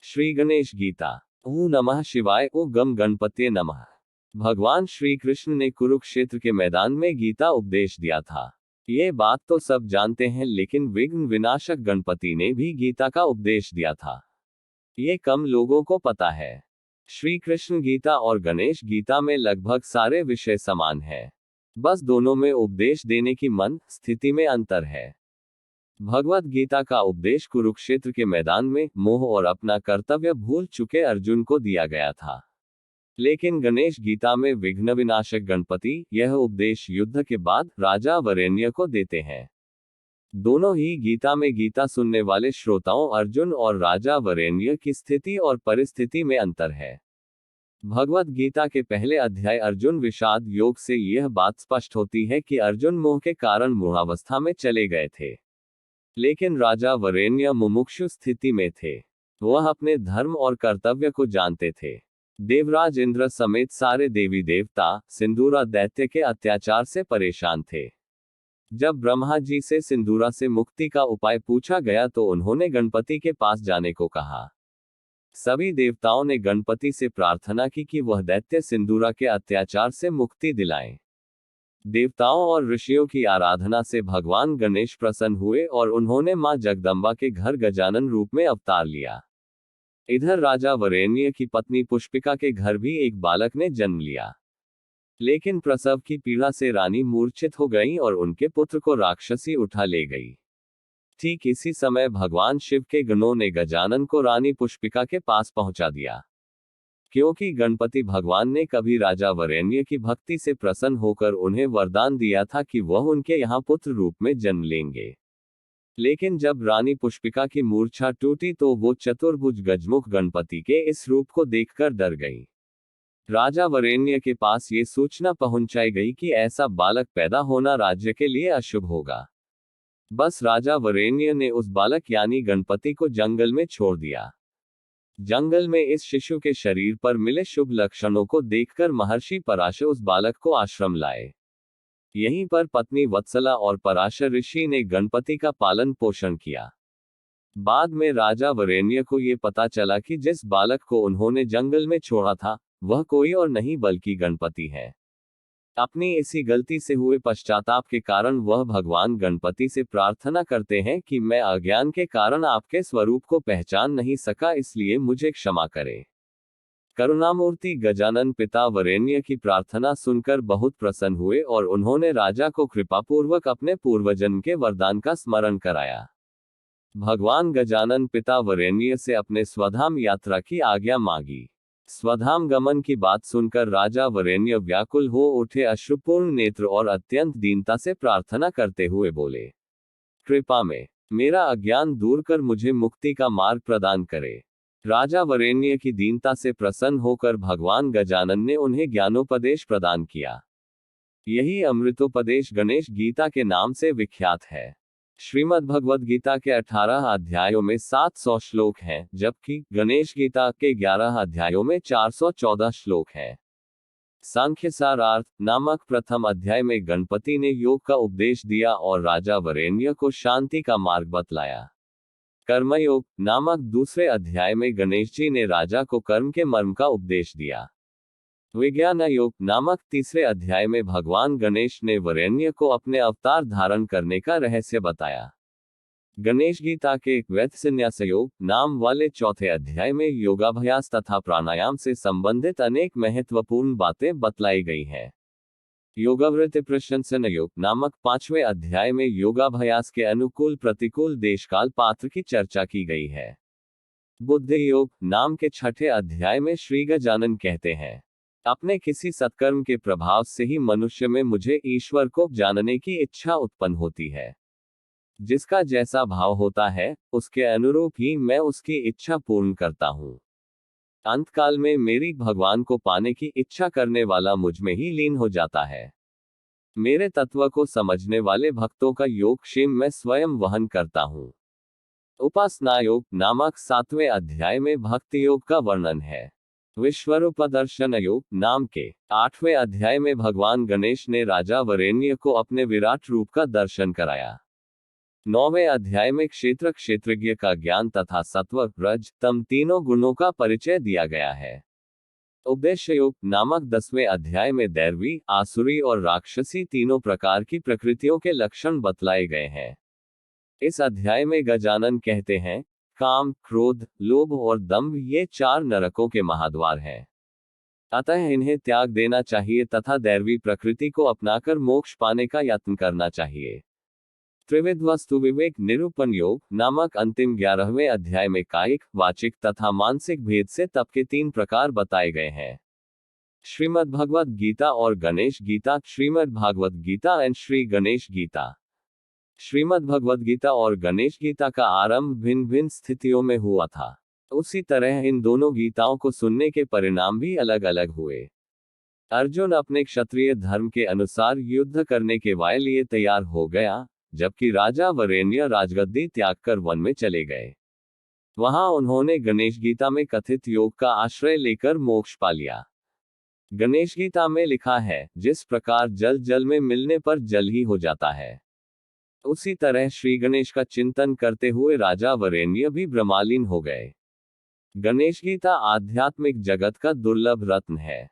श्री गणेश गीता। ओम नमः शिवाय। ओ गम गणपते नमः। भगवान श्री कृष्ण ने कुरुक्षेत्र के मैदान में गीता उपदेश दिया था। ये बात तो सब जानते हैं, लेकिन विघ्न विनाशक गणपति ने भी गीता का उपदेश दिया था, ये कम लोगों को पता है। श्री कृष्ण गीता और गणेश गीता में लगभग सारे विषय समान हैं, बस दोनों में उपदेश देने की मन स्थिति में अंतर है। भगवत गीता का उपदेश कुरुक्षेत्र के मैदान में मोह और अपना कर्तव्य भूल चुके अर्जुन को दिया गया था, लेकिन गणेश गीता में विघ्न विनाशक गणपति यह उपदेश युद्ध के बाद राजा वरेण्य को देते हैं। दोनों ही गीता में गीता सुनने वाले श्रोताओं अर्जुन और राजा वरेण्य की स्थिति और परिस्थिति में अंतर है। भगवत गीता के पहले अध्याय अर्जुन विषाद योग से यह बात स्पष्ट होती है कि अर्जुन मोह के कारण मूढ़ावस्था में चले गए थे, लेकिन राजा वरेण्य मुमुक्षु स्थिति में थे। वह अपने धर्म और कर्तव्य को जानते थे। देवराज इंद्र समेत सारे देवी देवता सिंदूरा दैत्य के अत्याचार से परेशान थे। जब ब्रह्मा जी से सिंदूरा से मुक्ति का उपाय पूछा गया तो उन्होंने गणपति के पास जाने को कहा। सभी देवताओं ने गणपति से प्रार्थना की कि वह दैत्य सिंदूरा के अत्याचार से मुक्ति दिलाएं। देवताओं और ऋषियों की आराधना से भगवान गणेश प्रसन्न हुए और उन्होंने मां जगदम्बा के घर गजानन रूप में अवतार लिया। इधर राजा वरेण्य की पत्नी पुष्पिका के घर भी एक बालक ने जन्म लिया, लेकिन प्रसव की पीड़ा से रानी मूर्छित हो गई और उनके पुत्र को राक्षसी उठा ले गई। ठीक इसी समय भगवान शिव के गणों ने गजानन को रानी पुष्पिका के पास पहुंचा दिया, क्योंकि गणपति भगवान ने कभी राजा वरेण्य की भक्ति से प्रसन्न होकर उन्हें वरदान दिया था कि वह उनके यहाँ पुत्र रूप में जन्म लेंगे। लेकिन जब रानी पुष्पिका की मूर्छा टूटी तो वो चतुर्भुज गजमुख गणपति के इस रूप को देखकर डर गई। राजा वरेण्य के पास ये सूचना पहुंचाई गई कि ऐसा बालक पैदा होना राज्य के लिए अशुभ होगा। बस राजा वरेण्य ने उस बालक यानी गणपति को जंगल में छोड़ दिया। जंगल में इस शिशु के शरीर पर मिले शुभ लक्षणों को देखकर महर्षि पराशर उस बालक को आश्रम लाए। यहीं पर पत्नी वत्सला और पराशर ऋषि ने गणपति का पालन पोषण किया। बाद में राजा वरेण्य को ये पता चला कि जिस बालक को उन्होंने जंगल में छोड़ा था वह कोई और नहीं बल्कि गणपति है। अपनी इसी गलती से हुए पश्चाताप के कारण वह भगवान गणपति से प्रार्थना करते हैं कि मैं अज्ञान के कारण आपके स्वरूप को पहचान नहीं सका, इसलिए मुझे क्षमा करें। करुणामूर्ति गजानन पिता वरेण्य की प्रार्थना सुनकर बहुत प्रसन्न हुए और उन्होंने राजा को कृपापूर्वक अपने पूर्वजन्म के वरदान का स्मरण कराया। भगवान गजानन पिता वरेण्य से अपने स्वधाम यात्रा की आज्ञा मांगी। स्वधाम गमन की बात सुनकर राजा वरेण्य व्याकुल हो उठे, अश्रुपूर्ण नेत्र और अत्यंत दीनता से प्रार्थना करते हुए बोले, कृपा में मेरा अज्ञान दूर कर मुझे मुक्ति का मार्ग प्रदान करे। राजा वरेण्य की दीनता से प्रसन्न होकर भगवान गजानन ने उन्हें ज्ञानोपदेश प्रदान किया। यही अमृतोपदेश गणेश गीता के नाम से विख्यात है। श्रीमद् भगवद गीता के 18 अध्यायों में 700 श्लोक हैं, जबकि गणेश गीता के 11 अध्यायों में 414 श्लोक हैं। सांख्य सारार्थ नामक प्रथम अध्याय में गणपति ने योग का उपदेश दिया और राजा वरेण्य को शांति का मार्ग बतलाया। कर्मयोग नामक दूसरे अध्याय में गणेश जी ने राजा को कर्म के मर्म का उपदेश दिया। विज्ञान योग नामक तीसरे अध्याय में भगवान गणेश ने वरेण्य को अपने अवतार धारण करने का रहस्य बताया। गणेश गीता के वैध संन्यास योग नाम वाले चौथे अध्याय में योगाभ्यास तथा प्राणायाम से संबंधित अनेक महत्वपूर्ण बातें बतलाई गई हैं। योगावृत्ति प्रशंसन योग नामक 5वें अध्याय में योगाभ्यास के अनुकूल प्रतिकूल देशकाल पात्र की चर्चा की गई है। बुद्धि योग नाम के 6ठे अध्याय में श्री गजानन कहते हैं, अपने किसी सत्कर्म के प्रभाव से ही मनुष्य में मुझे ईश्वर को जानने की इच्छा उत्पन्न होती है। जिसका जैसा भाव होता है उसके अनुरूप ही मैं उसकी इच्छा पूर्ण करता हूँ। अंतकाल में मेरी भगवान को पाने की इच्छा करने वाला मुझ में ही लीन हो जाता है। मेरे तत्व को समझने वाले भक्तों का योग क्षेम मैं स्वयं वहन करता हूँ। उपासना योग नामक 7वें अध्याय में भक्ति योग का वर्णन है। विश्वरूप दर्शन योग नाम के 8वें अध्याय में भगवान गणेश ने राजा वरेण्य को अपने विराट रूप का दर्शन कराया। 9वें अध्याय में क्षेत्र क्षेत्रज्ञ का ज्ञान तथा सत्व रज तम तीनों गुणों का परिचय दिया गया है। उपदेश योग नामक 10वें अध्याय में दैवी, आसुरी और राक्षसी तीनों प्रकार की प्रकृतियों के लक्षण बतलाए गए हैं। इस अध्याय में गजानन कहते हैं, काम, क्रोध, लोभ और दंभ ये 4 नरकों के महाद्वार हैं। अतः इन्हें त्याग देना चाहिए तथा दैवी प्रकृति को अपनाकर मोक्ष पाने का यत्न करना चाहिए। त्रिविध वस्तु विवेक निरूपण योग नामक अंतिम 11वें अध्याय में कायिक, वाचिक तथा मानसिक भेद से तप के 3 प्रकार बताए गए हैं। श्रीमद् भगवद गीता और गणेश गीता, श्रीमद् भागवत गीता एंड श्री गणेश गीता। श्रीमद् भगवद गीता और गणेश गीता का आरंभ भिन्न भिन्न स्थितियों में हुआ था। उसी तरह इन दोनों गीताओं को सुनने के परिणाम भी अलग अलग हुए। अर्जुन अपने क्षत्रिय धर्म के अनुसार युद्ध करने के वाय लिए तैयार हो गया, जबकि राजा वरेण्य राजगद्दी त्याग कर वन में चले गए। वहां उन्होंने गणेश गीता में कथित योग का आश्रय लेकर मोक्ष पा लिया। गणेश गीता में लिखा है, जिस प्रकार जल जल में मिलने पर जल ही हो जाता है, उसी तरह श्री गणेश का चिंतन करते हुए राजा वरेण्य भी ब्रह्मलीन हो गए। गणेश गीता आध्यात्मिक जगत का दुर्लभ रत्न है।